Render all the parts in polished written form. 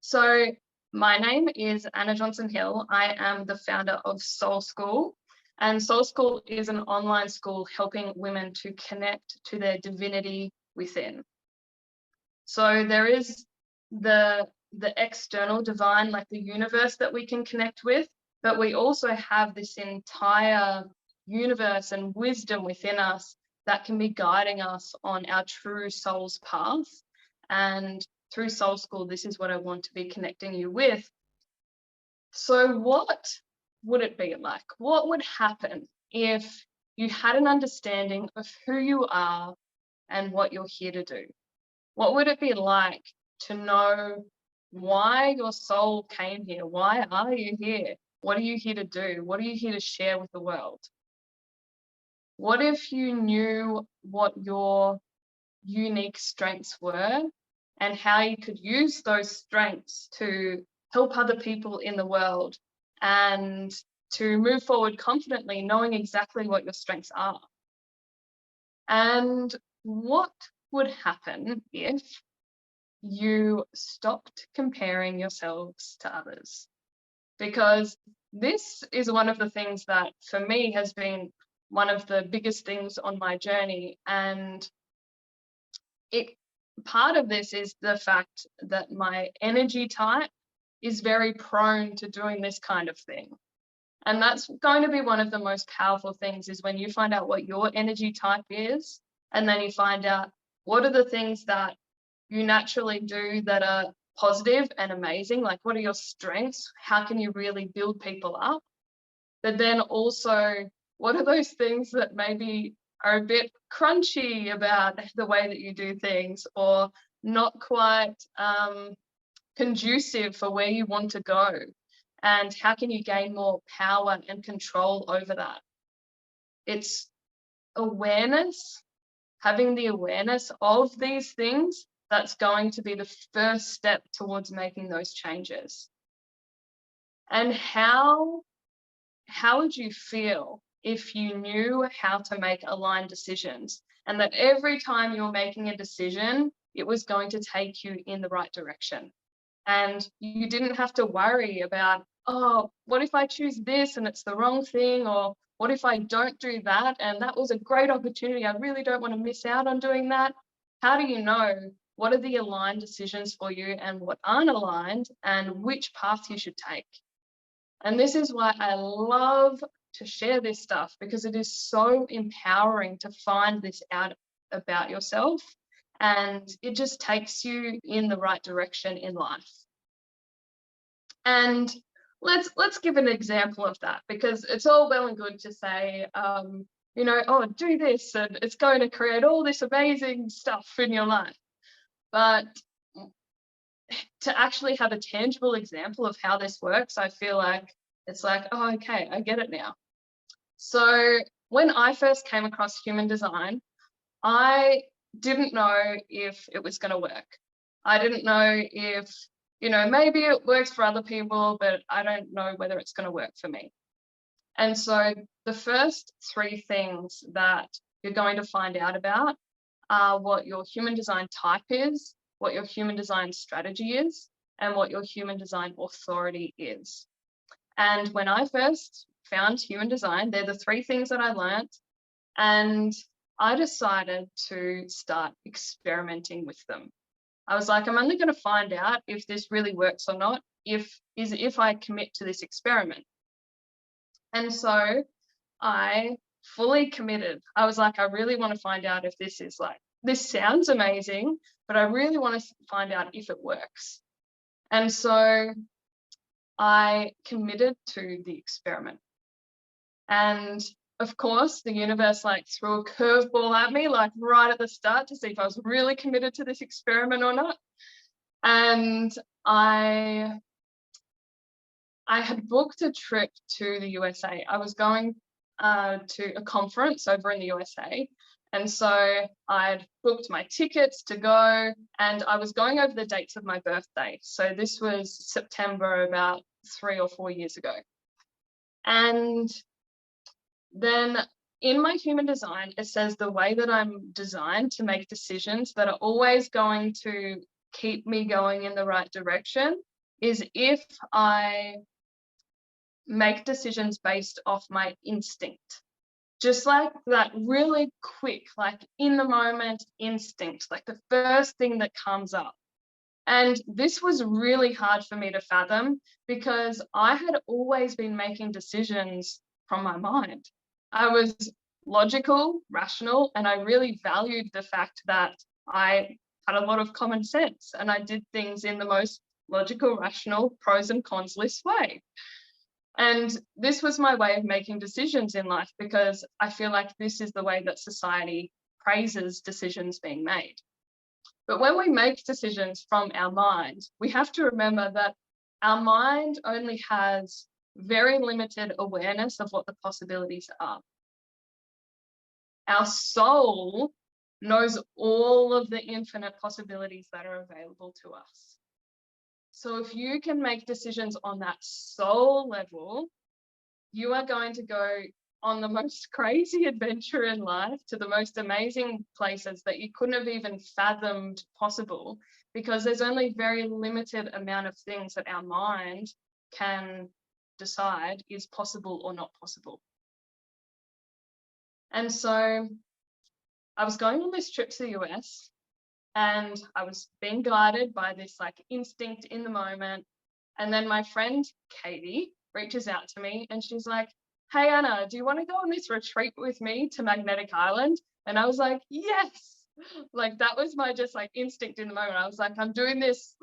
So my name is Anna Johnson Hill. I am the founder of Soul School, and Soul School is an online school helping women to connect to their divinity within. So there is the external divine, like the universe that we can connect with, but we also have this entire universe and wisdom within us that can be guiding us on our true soul's path. And through Soul School, this is what I want to be connecting you with. So what would it be like? What would happen if you had an understanding of who you are and what you're here to do? What would it be like to know why your soul came here? Why are you here? What are you here to do? What are you here to share with the world? What if you knew what your unique strengths were and how you could use those strengths to help other people in the world and to move forward confidently, knowing exactly what your strengths are? And what would happen if you stopped comparing yourselves to others? Because this is one of the things that for me has been one of the biggest things on my journey. And part of this is the fact that my energy type is very prone to doing this kind of thing. And that's going to be one of the most powerful things, is when you find out what your energy type is, and then you find out what are the things that you naturally do that are positive and amazing, like what are your strengths, how can you really build people up, but then also what are those things that maybe are a bit crunchy about the way that you do things, or not quite conducive for where you want to go, and how can you gain more power and control over that? It's awareness, having the awareness of these things, that's going to be the first step towards making those changes. And how would you feel if you knew how to make aligned decisions, and that every time you're making a decision, it was going to take you in the right direction? And you didn't have to worry about, oh, what if I choose this and it's the wrong thing? Or what if I don't do that? And that was a great opportunity. I really don't want to miss out on doing that. How do you know what are the aligned decisions for you and what aren't aligned, and which path you should take? And this is why I love to share this stuff, because it is so empowering to find this out about yourself, and it just takes you in the right direction in life. And let's give an example of that, because it's all well and good to say, oh, do this and it's going to create all this amazing stuff in your life. But to actually have a tangible example of how this works, I feel like it's like, oh, okay, I get it now. So when I first came across human design, I didn't know if it was going to work. I didn't know if, maybe it works for other people, but I don't know whether it's going to work for me. And so the first three things that you're going to find out about are what your human design type is, what your human design strategy is, and what your human design authority is. And when I first found human design, they're the three things that I learned. And I decided to start experimenting with them. I was like, I'm only going to find out if this really works or not if I commit to this experiment. And so I fully committed. I was like, I really want to find out if this is like, this sounds amazing, but I really want to find out if it works. And so I committed to the experiment. And of course, the universe like threw a curveball at me, like right at the start, to see if I was really committed to this experiment or not. And I had booked a trip to the USA. I was going to a conference over in the USA. And so I'd booked my tickets to go, and I was going over the dates of my birthday. So this was September, about 3 or 4 years ago. And then in my human design, it says the way that I'm designed to make decisions that are always going to keep me going in the right direction is if I make decisions based off my instinct. Just like that really quick, like in the moment instinct, like the first thing that comes up. And this was really hard for me to fathom because I had always been making decisions from my mind. I was logical, rational, and I really valued the fact that I had a lot of common sense and I did things in the most logical, rational, pros and cons list way. And this was my way of making decisions in life because I feel like this is the way that society praises decisions being made. But when we make decisions from our mind, we have to remember that our mind only has very limited awareness of what the possibilities are. Our soul knows all of the infinite possibilities that are available to us. So if you can make decisions on that soul level, you are going to go on the most crazy adventure in life to the most amazing places that you couldn't have even fathomed possible, because there's only very limited amount of things that our mind can decide is possible or not possible. And so I was going on this trip to the US and I was being guided by this like instinct in the moment. And then my friend Katie reaches out to me and she's like, "Hey Anna, do you want to go on this retreat with me to Magnetic Island?" And I was like, yes. Like that was my just like instinct in the moment. I was like, I'm doing this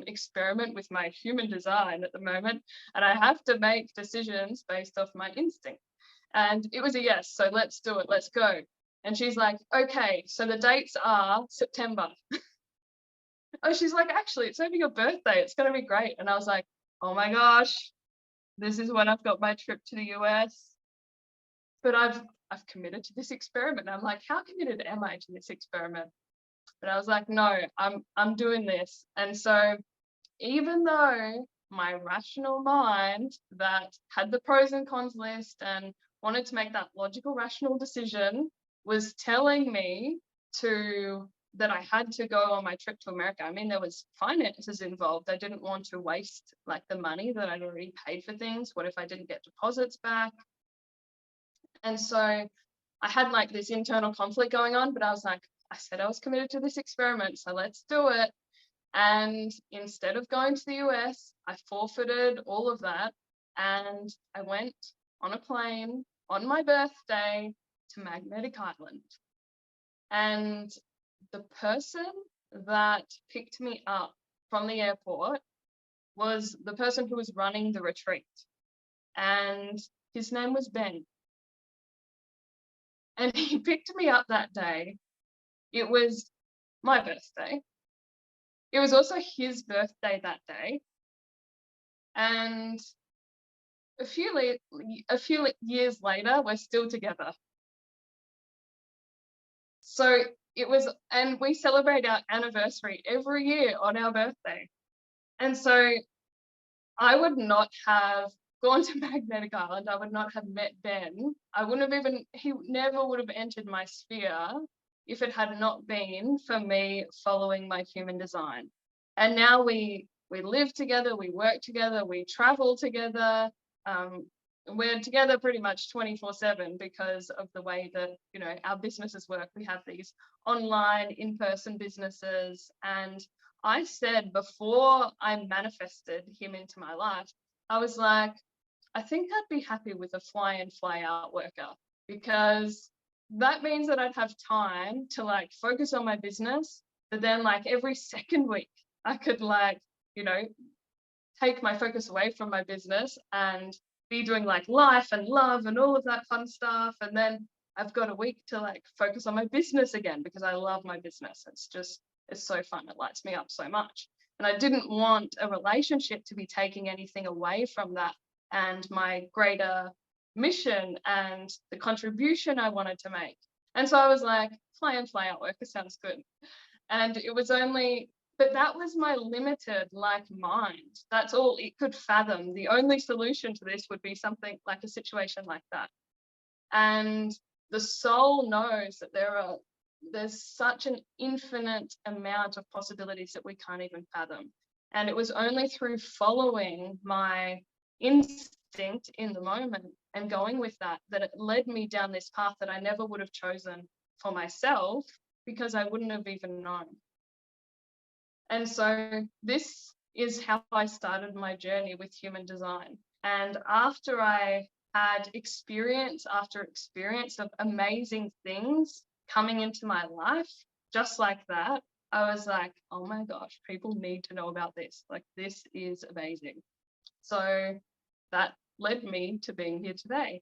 experiment with my human design at the moment, and I have to make decisions based off my instinct. And it was a yes, so let's do it, let's go. And she's like, okay, so the dates are September. Oh, she's like, actually, it's over your birthday. It's going to be great. And I was like, oh my gosh, this is when I've got my trip to the US. But I've committed to this experiment. And I'm like, how committed am I to this experiment? But I was like, no, I'm doing this. And so even though my rational mind that had the pros and cons list and wanted to make that logical, rational decision was telling me that I had to go on my trip to America. I mean, there was finances involved. I didn't want to waste like the money that I'd already paid for things. What if I didn't get deposits back? And so I had like this internal conflict going on, but I was like, I said I was committed to this experiment, so let's do it. And instead of going to the US, I forfeited all of that and I went on a plane on my birthday to Magnetic Island. And the person that picked me up from the airport was the person who was running the retreat. And his name was Ben. And he picked me up that day. It was my birthday. It was also his birthday that day. And a few years later, we're still together. So it was, and we celebrate our anniversary every year on our birthday. And so I would not have gone to Magnetic Island. I would not have met Ben. He never would have entered my sphere if it had not been for me following my human design. And now we live together, we work together, we travel together. We're together pretty much 24/7 because of the way that, you know, our businesses work. We have these online, in-person businesses. And I said before I manifested him into my life, I was like, I think I'd be happy with a fly in, fly out worker, because that means that I'd have time to like focus on my business, but then like every second week I could like, you know, take my focus away from my business and be doing like life and love and all of that fun stuff. And then I've got a week to like focus on my business again because I love my business. It's so fun. It lights me up so much. And I didn't want a relationship to be taking anything away from that and my greater mission and the contribution I wanted to make. And so I was like, fly in, fly out worker sounds good. And it was only, but that was my limited like mind. That's all it could fathom. The only solution to this would be something like a situation like that. And the soul knows that there's such an infinite amount of possibilities that we can't even fathom. And it was only through following my instinct in the moment and going with that that it led me down this path that I never would have chosen for myself, because I wouldn't have even known. And so this is how I started my journey with human design. And after I had experience after experience of amazing things coming into my life, just like that, I was like, oh my gosh, people need to know about this. Like, this is amazing. So that led me to being here today.